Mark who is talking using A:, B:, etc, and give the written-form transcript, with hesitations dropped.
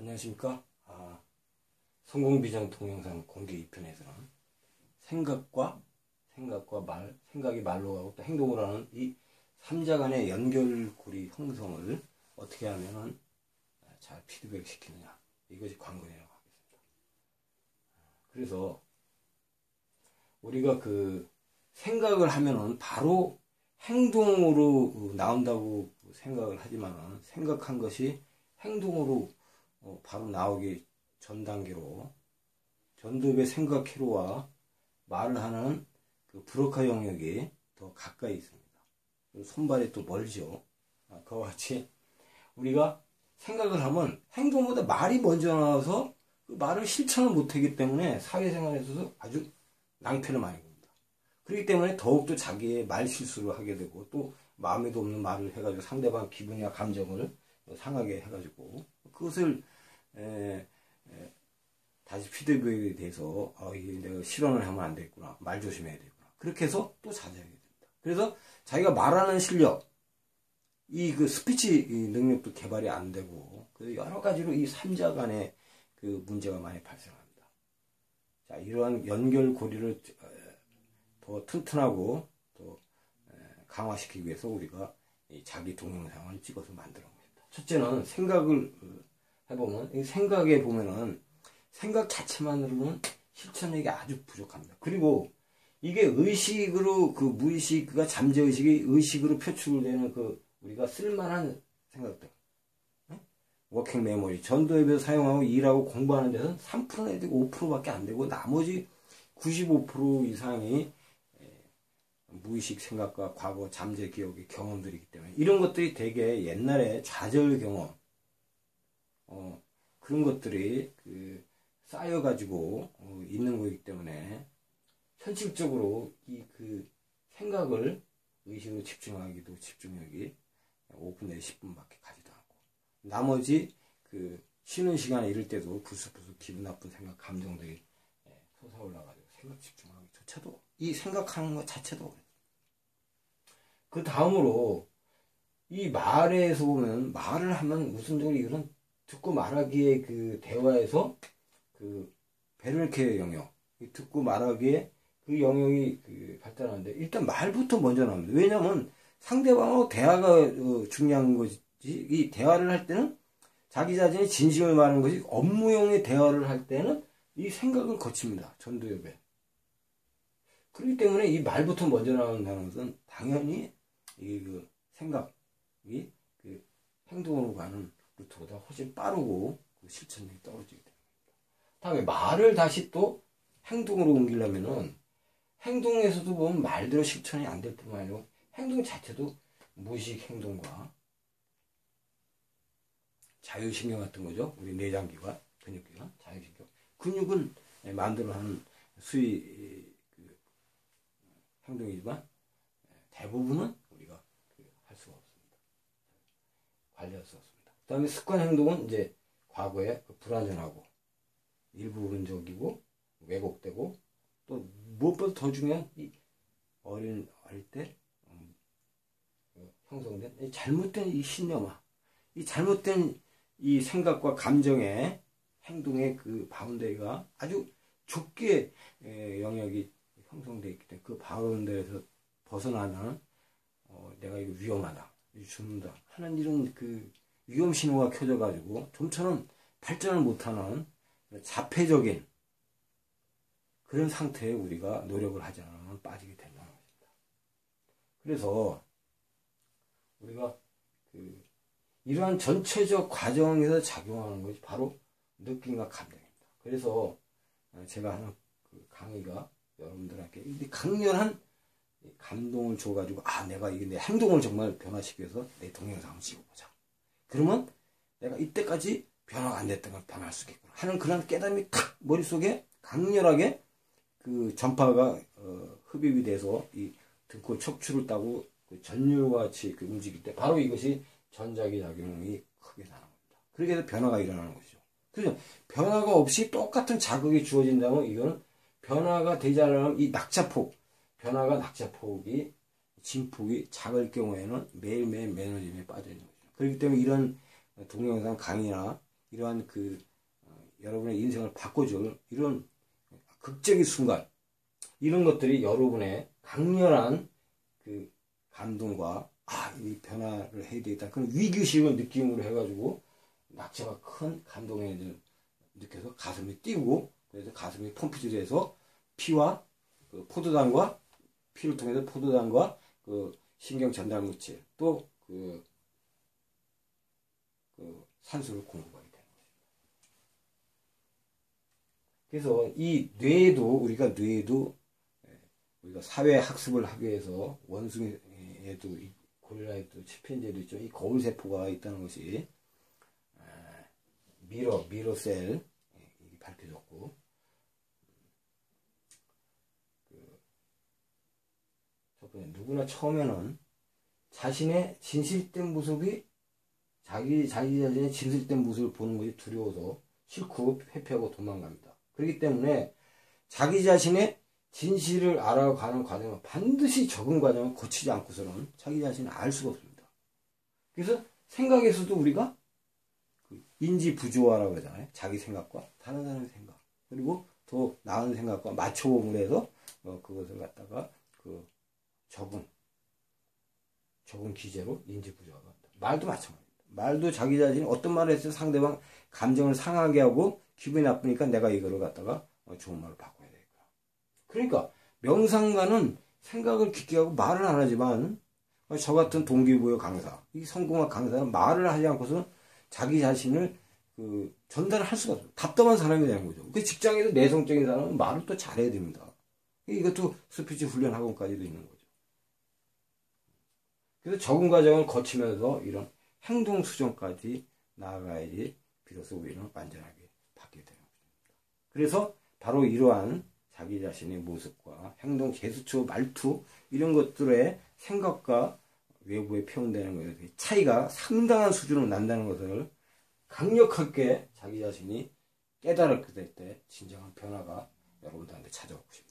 A: 안녕하십니까. 성공비전 동영상 공개 2편에서는 생각이 말로 가고 또 행동으로 하는 이 삼자 간의 연결고리 형성을 어떻게 하면은 잘 피드백 시키느냐. 이것이 관건이라고 하겠습니다. 그래서 우리가 그 생각을 하면은 바로 행동으로 나온다고 생각을 하지만은 생각한 것이 행동으로 바로 나오기 전 단계로 전두엽의 생각 회로와 말을 하는 그 브로카 영역이 더 가까이 있습니다. 손발이 또 멀죠. 그와 같이 우리가 생각을 하면 행동보다 말이 먼저 나와서 그 말을 실천을 못하기 때문에 사회생활에서도 아주 낭패를 많이 봅니다. 그렇기 때문에 더욱더 자기의 말 실수를 하게 되고 또 마음에도 없는 말을 해가지고 상대방 기분이나 감정을 상하게 해가지고 그것을 다시 피드백에 대해서 이게 내가 실언을 하면 안 되겠구나, 말 조심해야 되겠구나, 그렇게 해서 또 자제하게 됩니다. 그래서 자기가 말하는 실력, 그 스피치 능력도 개발이 안 되고 여러 가지로 이 삼자 간의 그 문제가 많이 발생합니다. 자, 이러한 연결고리를 더 튼튼하고 또 강화시키기 위해서 우리가 이 자기 동영상을 찍어서 만드는 겁니다. 첫째는 생각을 해보면, 이 생각에 보면은 생각 자체만으로는 실천력이 아주 부족합니다. 그리고 이게 의식으로 그 무의식과 잠재의식이 의식으로 표출되는 그 우리가 쓸만한 생각들, 워킹 메모리, 전두엽에서 사용하고 일하고 공부하는 데서는 3% 내지 5%밖에 안 되고 나머지 95% 이상이 무의식 생각과 과거 잠재 기억의 경험들이기 때문에 이런 것들이 되게 옛날에 좌절 경험, 그런 것들이 쌓여가지고 있는 거기 때문에 현실적으로 그 생각을 의식으로 집중하기도 집중력이 5분 내지 10분밖에 가지도 않고 나머지 쉬는 시간에 이럴 때도 불쑥불쑥 기분 나쁜 생각, 감정들이 솟아올라가지고 생각 집중하기조차도 이 생각하는 것 자체도 어렵습니다. 그 다음으로 이 말에서 보면 말을 하면 우선적으로 이런 듣고 말하기의 그 대화에서 그 베르케 영역, 듣고 말하기에 그 영역이 발달하는데 일단 말부터 먼저 나옵니다. 왜냐하면 상대방하고 대화가 중요한 거지. 이 대화를 할 때는 자기 자신이 진심을 말하는 것이 업무용의 대화를 할 때는 이 생각을 거칩니다. 전두엽에. 그렇기 때문에 이 말부터 먼저 나온다는 것은 당연히 이 생각이 행동으로 가는 루트보다 훨씬 빠르고 실천력이 떨어지게 됩니다. 다음에 말을 다시 또 행동으로 옮기려면은 행동에서도 보면 말대로 실천이 안 될 뿐만 아니라 행동 자체도 무의식 행동과 자율신경 같은 거죠. 우리 내장기관, 근육기관, 자율신경. 근육은 만들어 하는 행동이지만 대부분은 우리가 할 수가 없습니다. 관리할 수 없습니다. 그 다음에 습관 행동은 이제 과거에 불완전하고 일부분적이고 왜곡되고 또 무엇보다 더 중요한 이 어릴 때 형성된 이 잘못된 이 신념화, 이 잘못된 이 생각과 감정의 행동의 그 바운더리가 아주 좁게 영역이 형성되어 있기 때문에 그 바운더리에서 벗어나면 내가 이거 위험하다, 죽는다 하는 이런 위험 신호가 켜져 가지고 좀처럼 발전을 못하는 자폐적인 그런 상태에 우리가 노력을 하지 않으면 빠지게 된다는 것입니다. 그래서 우리가 이러한 전체적 과정에서 작용하는 것이 바로 느낌과 감정입니다. 그래서 제가 하는 강의가 여러분들에게 강렬한 감동을 줘가지고 내가 이게 내 행동을 정말 변화시키기 위해서 내 동영상을 찍어보자. 그러면 내가 이때까지 변화가 안 됐던 걸 변화할 수 있겠구나 하는 그런 깨달음이 탁 머릿속에 강렬하게 전파가 흡입이 돼서 이 등골 척추를 따고 전율과 같이 움직일 때 바로 이것이 전자기 작용이 크게 나는 겁니다. 그렇게 해서 변화가 일어나는 것이죠. 그래서 변화가 없이 똑같은 자극이 주어진다면 이거는 변화가 되지 않으면 이 낙차폭이 진폭이 작을 경우에는 매일매일 매너즘에 빠져 있는 거죠. 그렇기 때문에 이런 동영상 강의나 이러한 여러분의 인생을 바꿔줄 이런 극적인 순간, 이런 것들이 여러분의 강렬한 감동과 이 변화를 해야 되겠다. 그런 위기의식을 느낌으로 해가지고 낙차가 큰 감동을 느껴서 가슴이 뛰고, 그래서 가슴이 펌프질해서 피와 포도당과 피를 통해서 포도당과 신경 전달 물질 또 산소를 공급하게 되는 것입니다. 그래서 이 뇌에도 우리가 사회 학습을 하기 위해서 원숭이에도 고릴라에도 치팬지에도 있죠. 이 거울세포가 있다는 것이 미러셀 밝혀졌고, 누구나 처음에는 자신의 진실된 모습이 자기 자신의 진실된 모습을 보는 것이 두려워서 싫고 회피하고 도망갑니다. 그렇기 때문에 자기 자신의 진실을 알아가는 과정은 반드시 적응 과정을 거치지 않고서는 자기 자신을 알 수가 없습니다. 그래서 생각에서도 우리가 인지 부조화라고 하잖아요. 자기 생각과 다른 사람의 생각, 그리고 더 나은 생각과 맞춰봄을 해서 그것을 갖다가 적응 기제로 인지 부조화가 한다. 말도 마찬가지입니다. 말도 자기 자신이 어떤 말을 했을 때 상대방 감정을 상하게 하고 기분이 나쁘니까 내가 이거를 갖다가 좋은 말로 바꿔야 되겠다. 그러니까 명상가는 생각을 깊게 하고 말을 안 하지만, 저 같은 동기부여 강사, 이 성공학 강사는 말을 하지 않고서는 자기 자신을 전달을 할 수가 없어요. 답답한 사람이 되는 거죠. 그 직장에서 내성적인 사람은 말을 또 잘해야 됩니다. 이것도 스피치 훈련 학원까지도 있는 거죠. 그래서 적응 과정을 거치면서 이런 행동 수정까지 나아가야지 비로소 우리는 완전하게 바뀌게 되는 것입니다. 그래서 바로 이러한 자기 자신의 모습과 행동, 제스처, 말투 이런 것들의 생각과 외부에 표현되는 것의 차이가 상당한 수준으로 난다는 것을 강력하게 자기 자신이 깨달았을 때 진정한 변화가 여러분들한테 찾아오고 싶습니다.